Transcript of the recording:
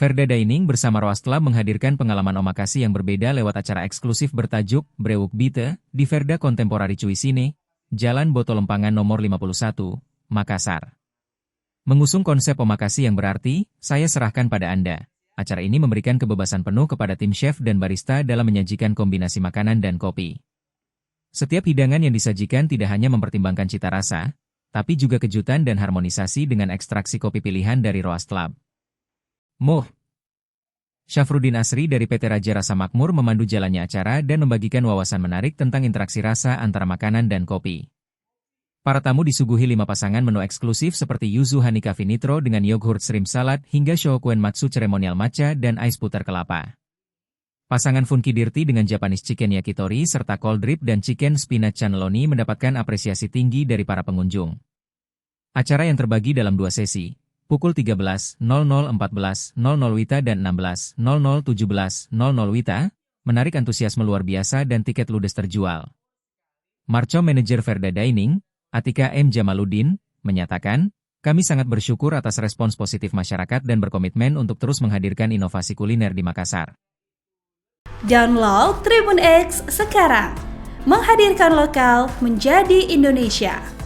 Verda Dining bersama Roast Club menghadirkan pengalaman omakasi yang berbeda lewat acara eksklusif bertajuk Brewuk Bite di Verda Contemporary Cuisine, Jalan Botolempangan nomor 51, Makassar. Mengusung konsep omakasi yang berarti, saya serahkan pada Anda. Acara ini memberikan kebebasan penuh kepada tim chef dan barista dalam menyajikan kombinasi makanan dan kopi. Setiap hidangan yang disajikan tidak hanya mempertimbangkan cita rasa, tapi juga kejutan dan harmonisasi dengan ekstraksi kopi pilihan dari Roast Club. Syafruddin Asri dari PT Raja Rasa Makmur memandu jalannya acara dan membagikan wawasan menarik tentang interaksi rasa antara makanan dan kopi. Para tamu disuguhi 5 pasangan menu eksklusif seperti Yuzu Honey Cafe Nitro dengan yogurt shrimp salad hingga Shoukuen Matsu Ceremonial Matcha dan ais putar kelapa. Pasangan Funky Dirty dengan Japanese Chicken Yakitori serta Cold Drip dan Chicken Spinach Cannelloni mendapatkan apresiasi tinggi dari para pengunjung. Acara yang terbagi dalam 2 sesi, pukul 13.00 14.00 WITA dan 16.00 17.00 WITA, menarik antusiasme luar biasa dan tiket ludes terjual. Marco Manager Verda Dining, Atika M. Jamaluddin, menyatakan, kami sangat bersyukur atas respons positif masyarakat dan berkomitmen untuk terus menghadirkan inovasi kuliner di Makassar. Download Tribun X sekarang, menghadirkan lokal menjadi Indonesia.